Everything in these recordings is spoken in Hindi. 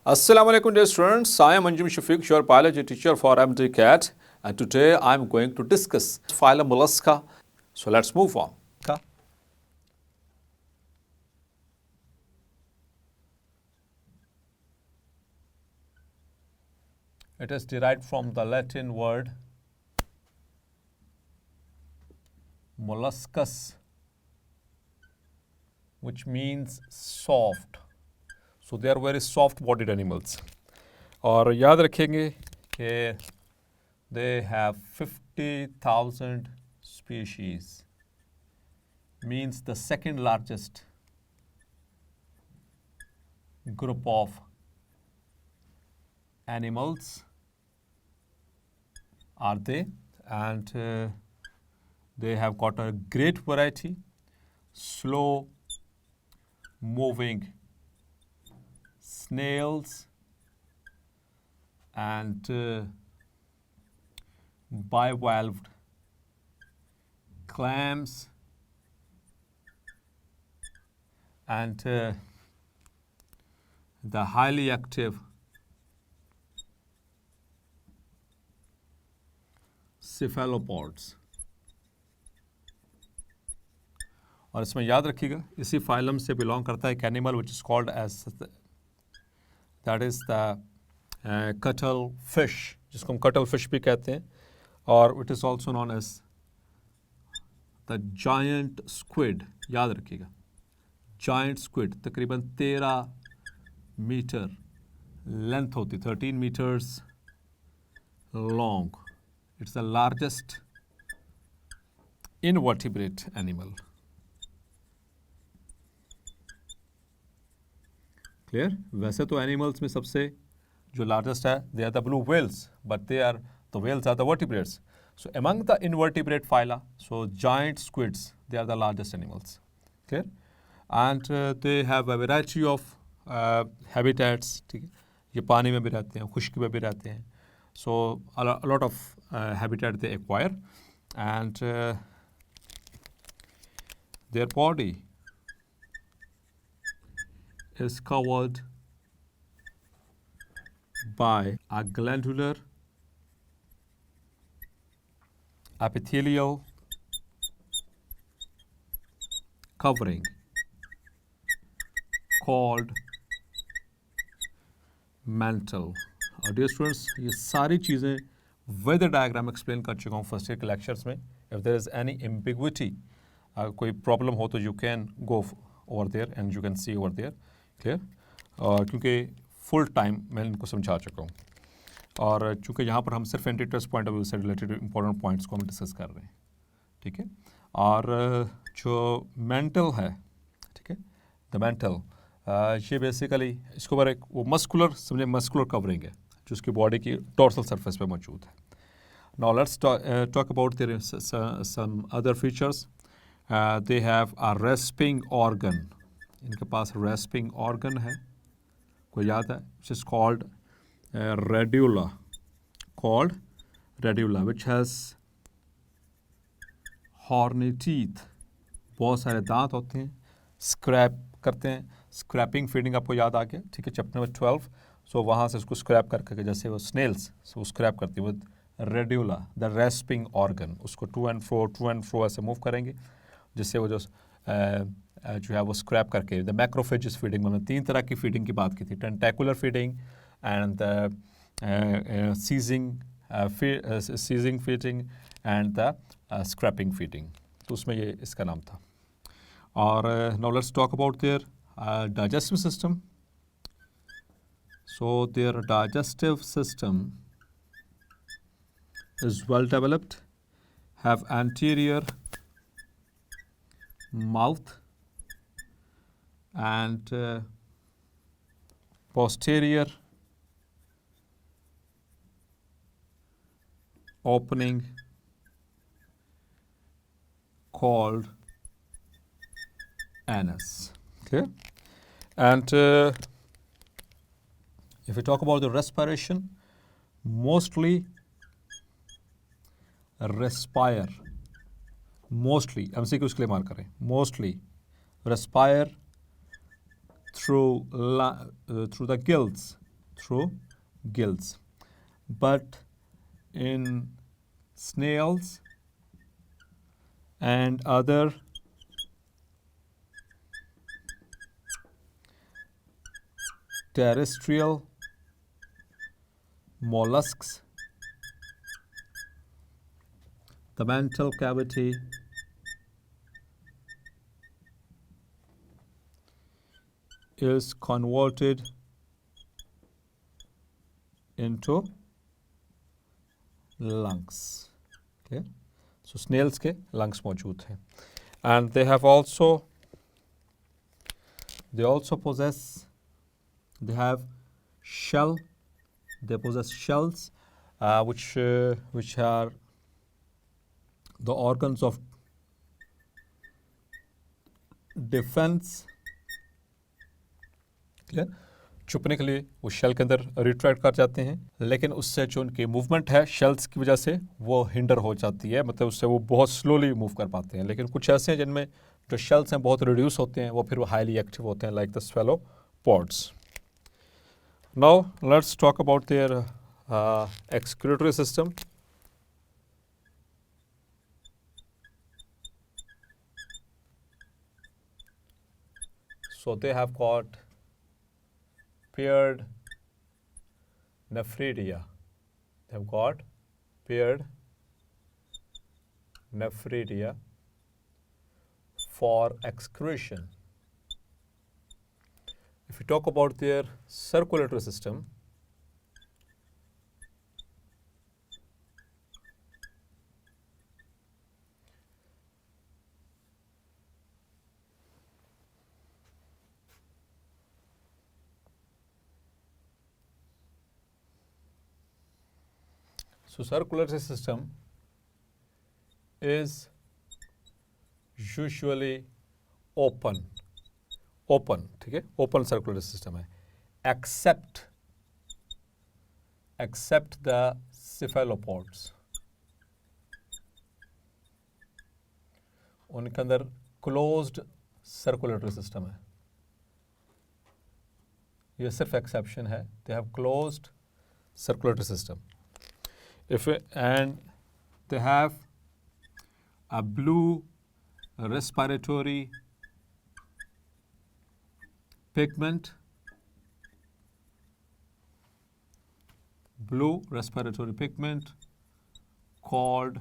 Assalamu alaikum dear students, I am Anjum Shafiq, your biology teacher for MD-CAT, and today I am going to discuss phylum Mollusca. So let's move on. It is derived from the Latin word molluscus, which means soft. So they are very soft bodied animals. और याद रखेंगे कि they have 50,000 species, means the second largest group of animals are they, and they have got a great variety, slow moving snails and bivalved clams and the highly active cephalopods. और इसमें याद रखिएगा इसी फाइलम से बिलोंग करता है एक animal which is called as that is the cuttlefish, जिसको हम कटल फिश भी कहते हैं, और it is also known as the giant squid. याद रखिएगा जायंट स्क्विड तकरीबन 13 मीटर लेंथ होती, 13 metres long. It's the largest invertebrate animal. Clear. वैसे तो एनिमल्स में सबसे जो लार्जेस्ट है they are the blue whales, but they are the whales are the vertebrates. So among the invertebrate phyla, so giant squids they are the largest animals. Clear. And they have a variety of habitats. ठीक है, ये पानी में भी रहते हैं, खुश्की में भी रहते हैं. So a lot of habitat they acquire and their body is covered by a glandular epithelial covering called mantle. और डियर स्टूडेंट्स, ये सारी चीज़ें वेदर डायग्राम एक्सप्लेन कर चुका हूँ फर्स्ट ईयर के लेक्चर्स में. If there is any ambiguity, कोई प्रॉब्लम हो तो you can go over there and you can see over there. Clear. क्योंकि फुल टाइम मैं इनको समझा चुका हूँ, और चूँकि यहाँ पर हम सिर्फ एंटीट्रस्ट पॉइंट ऑफ व्यू से रिलेटेड इंपॉर्टेंट पॉइंट्स को हम डिस्कस कर रहे हैं. ठीक है. और जो मेंटल है, ठीक है, द मेंटल, ये बेसिकली इसके ऊपर एक वो मस्कुलर, समझे मस्कुलर कवरिंग है जो उसकी बॉडी की डोर्सल सरफेस पे मौजूद है. Now let's talk about their some other features. They have a rasping organ. इनके पास रेस्पिंग ऑर्गन है, को याद है, which is called radula, which has horny teeth. बहुत सारे दांत होते हैं, स्क्रैप करते हैं. स्क्रैपिंग फीडिंग आपको याद आ गया. ठीक है, चैप्टर नंबर 12. सो वहाँ से उसको स्क्रैप करके, जैसे वो स्नेल्स वो स्क्रैप करती है, with radula the respiring organ. उसको टू एंड फ्रो ऐसे मूव करेंगे, जिससे वो जो है वो स्क्रैप करके द मैक्रोफेजिस फीडिंग में 3 तरह की फीडिंग की बात की थी. Tentacular feeding and seizing feeding and the scraping feeding. तो उसमें ये इसका नाम था. और now let's talk about their digestive system. So their digestive system is well developed, have anterior mouth and posterior opening called anus. Okay. And if we talk about the respiration, mostly respire, mostly MCQ के लिए मार्क करें, mostly respire through the gills through gills. But in snails and other terrestrial mollusks, the mantle cavity is converted into lungs. Okay, so snails के lungs मौजूद हैं, and they possess shells, which are the organs of defense. Clear, छुपने के लिए वो शेल के अंदर रिट्रैक्ट कर जाते हैं, लेकिन उससे जो उनकी मूवमेंट है शेल्स की वजह से वो हिंडर हो जाती है, मतलब उससे वो बहुत स्लोली मूव कर पाते हैं। लेकिन कुछ ऐसे हैं जिनमें जो शेल्स हैं बहुत रिड्यूस होते हैं, वो फिर वो हाईली एक्टिव होते हैं, like the cephalopods. Now let's talk about their excretory system. So they have got paired nephridia. They have got paired nephridia for excretion. If we talk about their circulatory system, so circulatory system is usually open, ठीक है, ओपन सर्कुलर सिस्टम है, except the cephalopods, उनके अंदर क्लोज्ड सर्कुलेटरी सिस्टम है, ये सिर्फ एक्सेप्शन है, they have closed circulatory system. And they have a blue respiratory pigment, called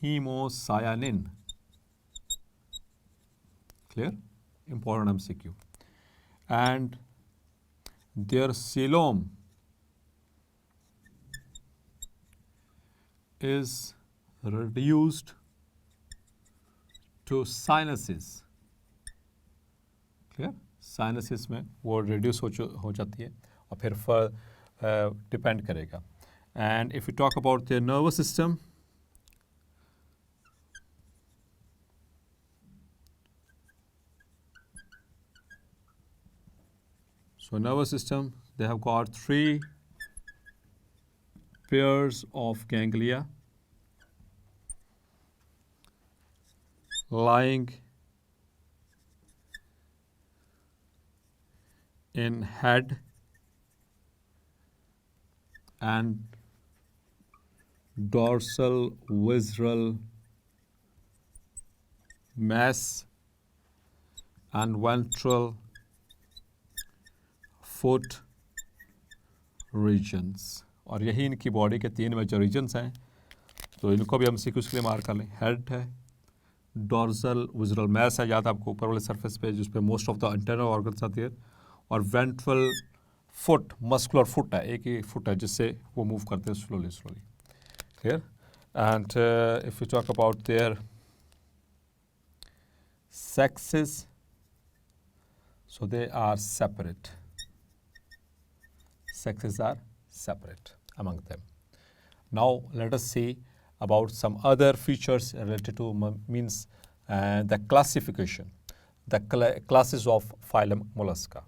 hemocyanin. Clear? Important MCQ. And their coelom is reduced to sinuses. Clear? Sinuses में वो reduce हो जाती है और फिर depend करेगा. And if we talk about their nervous system, so nervous system, they have got 3 pairs of ganglia lying in head and dorsal visceral mass and ventral foot regions. और यही इनकी बॉडी के 3 मेजर रीजन्स हैं, तो इनको भी हम सीक्वेंस के लिए मार्क कर लें। हेड है, डॉर्सल विजुअल मैस है, याद आपको ऊपर वाले सरफेस पे जिस पे most of the internal organs आती है, और वेंट्रल फुट, मस्कुलर फुट है, एक ही फुट है जिससे वो मूव करते हैं slowly. Clear? And if you talk about there sexes, so they are separate. Sexes are separate among them. Now let us see about some other features related to the classification, the classes of phylum Mollusca.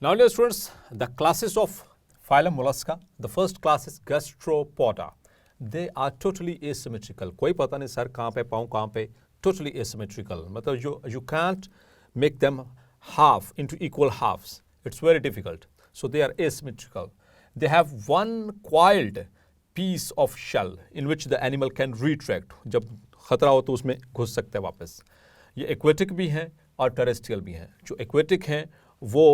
Now dear students, the classes of phylum Mollusca, the first class is Gastropoda. They are totally asymmetrical. कोई पता नहीं सर कहाँ पे, पाँव कहाँ पे, totally asymmetrical. मतलब you can't make them half into equal halves. It's very difficult. So they are asymmetrical. they have one coiled piece of shell in which the animal can retract. जब खतरा हो तो उसमें घुस सकते हैं वापस. ये एक्वेटिक भी हैं और टेरेस्ट्रियल भी हैं. जो एक्वेटिक हैं वो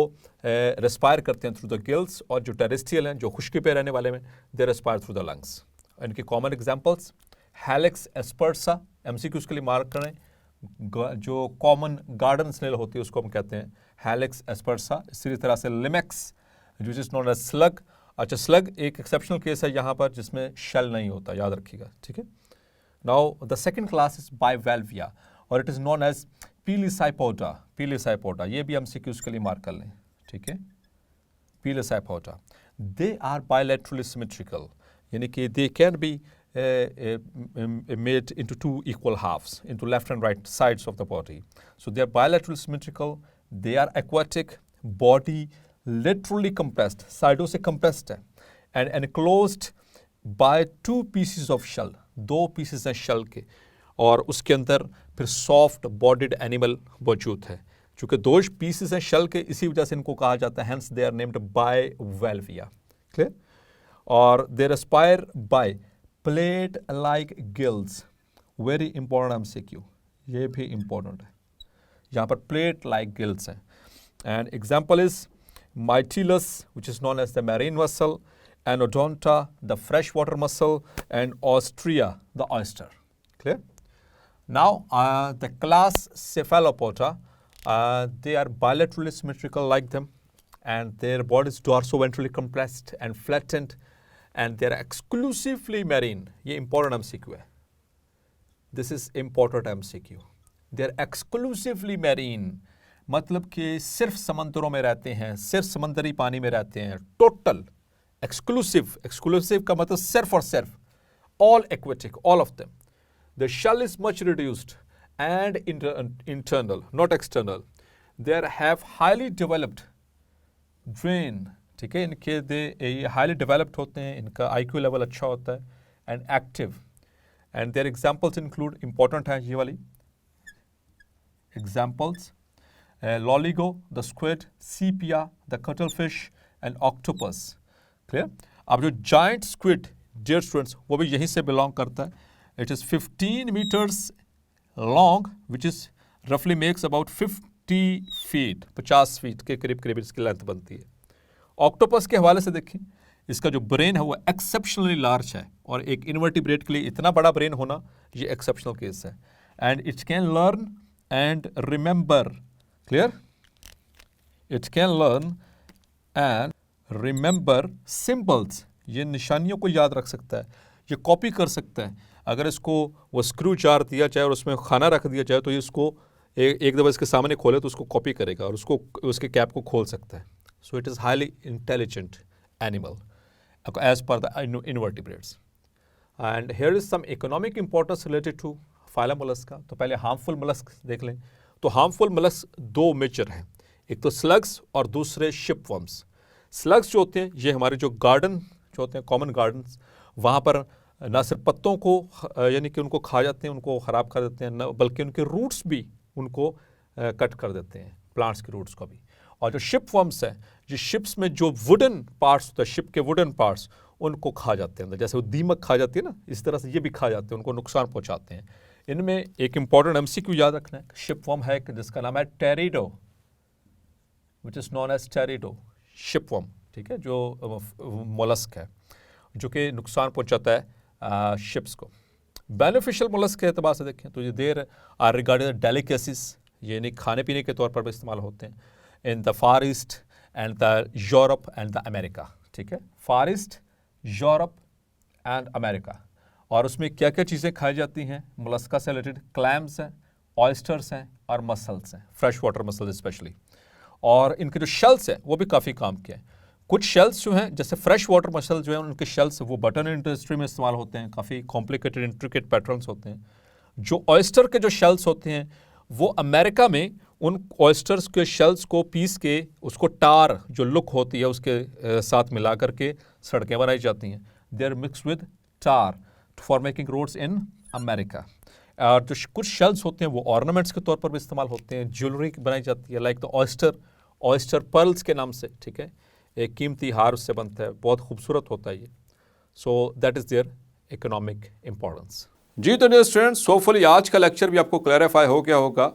रेस्पायर करते हैं थ्रू द गिल्स, और जो टेरेस्ट्रियल हैं जो खुश्की पे रहने वाले में दे रेस्पायर थ्रू द लंग्स. इनके कॉमन एग्जांपल्स हैलेक्स एस्पर्सा, एमसीक्यूज के लिए मार्क करें. जो कॉमन गार्डन स्नेल होती है उसको हम कहते हैं हैलेक्स एस्पर्सा. इसी तरह से Limax which is known as slug. अच्छा, स्लग एक एक्सेप्शनल केस है यहाँ पर जिसमें शेल नहीं होता, याद रखिएगा, ठीक है. Now the second class is Bivalvia और it is known as Pelecypoda. Pelecypoda ये भी एमसीक्यूज के लिए मार्क कर लें, ठीक है. पीलिसाइपोडा दे आर बायलैटरली सिमेट्रिकल, यानी कि they can be made into two equal halves, into left and right sides of the body. So they are bilaterally symmetrical, they are aquatic, body laterally compressed, साइडों से compressed है, and enclosed by two pieces of shell, दो pieces हैं shell के, और उसके अंदर फिर soft bodied animal मौजूद है. चूँकि दो pieces हैं shell के, इसी वजह से इनको कहा जाता है, hence they are named bivalvia. Clear? और they respire by plate like gills. Very important MCQ, ये भी इंपॉर्टेंट है. यहाँ पर प्लेट लाइक गिल्स हैं. And example is Mytilus which is known as the marine mussel, Anodonta the fresh water mussel, and Ostrea the oyster. Clear? Now the class cephalopoda, they are bilaterally symmetrical like them, and their bodies dorsoventrally compressed and flattened, and they are exclusively marine. ये important MCQ है. This is important MCQ. They are exclusively marine. मतलब कि सिर्फ समंदरों में रहते हैं, सिर्फ समंदरी पानी में रहते हैं. टोटल exclusive, exclusive का मतलब सिर्फ और सिर्फ. All aquatic, all of them. The shell is much reduced and internal, not external. They have highly developed brain. ठीक है, इनके ये हाईली डेवलप्ड होते हैं, इनका IQ लेवल अच्छा होता है, and active. And their examples include, important है ये वाली examples, Loligo the squid, Sepia the cuttlefish, and octopus. Clear? अब जो जाइंट स्क्विड, डियर स्टूडेंट्स, वो भी यहीं से बिलोंग करता है. It is 15 metres long which is रफली मेक्स अबाउट 50 फीट, 50 फीट के करीब करीब इसकी लेंथ बनती है. ऑक्टोपस के हवाले से देखें, इसका जो ब्रेन है वो एक्सेप्शनली लार्ज है, और एक इनवर्टिब्रेट के लिए इतना बड़ा ब्रेन होना ये एक्सेप्शनल केस है. And it can learn and remember. Clear? It can learn and remember symbols. ये निशानियों को याद रख सकता है, ये कॉपी कर सकता है. अगर इसको वो स्क्रू जार दिया जाए और उसमें खाना रख दिया जाए तो ये इसको एक दफ़ा इसके सामने खोले तो उसको कॉपी करेगा और उसको उसके कैप को खोल सकता है. So it is highly intelligent animal as per the invertebrates. And here is some economic importance related to phylum mollusca. तो पहले harmful mollusks देख लें. तो harmful mollusks दो मेजर हैं, एक तो slugs और दूसरे shipworms. slugs जो होते हैं ये हमारे जो गार्डन जो होते हैं, कॉमन गार्डन्स, वहाँ पर ना सिर्फ पत्तों को यानी कि उनको खा जाते हैं, उनको ख़राब कर देते हैं, न बल्कि उनके रूट्स भी उनको कट कर देते हैं, प्लांट्स के रूट्स को भी. और जो शिप वर्म्स हैं, जो शिप्स में जो वुडन पार्ट्स होता है, शिप के वुडन पार्ट्स, उनको खा जाते हैं अंदर. जैसे वो दीमक खा जाती है ना, इस तरह से ये भी खा जाते हैं, उनको नुकसान पहुंचाते हैं. इनमें एक इंपॉर्टेंट MCQ याद रखना है. शिप वर्म है जिसका नाम है Teredo, which is known as Teredo shipworm. ठीक है, जो मोलस्क है जो कि नुकसान पहुंचाता है शिप्स को. बेनिफिशियल मोलस्क के एतबार से देखें तो ये देर आर रिगार्डेड डेलिकेसीज, ये नहीं खाने पीने के तौर पर भी इस्तेमाल होते हैं. In the far east and the Europe and the America. ठीक है, फार ईस्ट, यूरोप एंड अमेरिका. और उसमें क्या क्या चीज़ें खाई जाती हैं मोलस्का से रिलेटेड? क्लैम्स हैं, ऑयस्टर्स हैं और मसल्स हैं, फ्रेश वाटर मसल्स स्पेशली. और इनके जो शेल्स हैं वो भी काफ़ी काम के हैं. कुछ शेल्स जो हैं जैसे फ्रेश वाटर मसल जो हैं उनके शेल्स वो बटन इंडस्ट्री में इस्तेमाल होते हैं, काफ़ी कॉम्प्लिकेटेड इंट्रिकेट पैटर्न्स होते हैं. जो ऑयस्टर के जो शेल्स होते हैं वो अमेरिका में उन ऑयस्टर्स के शेल्स को पीस के उसको टार जो लुक होती है उसके साथ मिला करके सड़कें बनाई जाती हैं. They are mix with tar for making roads in America. और जो कुछ शेल्स होते हैं वो ऑर्नामेंट्स के तौर पर भी इस्तेमाल होते हैं, ज्वेलरी बनाई जाती है, लाइक द ऑयस्टर पर्ल्स के नाम से. ठीक है, एक कीमती हार उससे बनता है, बहुत खूबसूरत होता है ये। So that is their economic importance. जी तो डियर स्टूडेंट्स, होपफुली आज का लेक्चर भी आपको क्लैरिफाई हो गया होगा।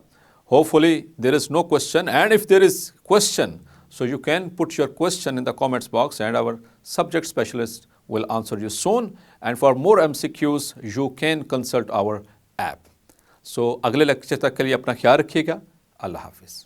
Hopefully there is no question, and if there is question, so you can put your question in the comments box and our subject specialist will answer you soon. And for more MCQs you can consult our app. So अगले लेक्चर तक के लिए अपना ख्याल रखिएगा। अल्लाह हाफिज़।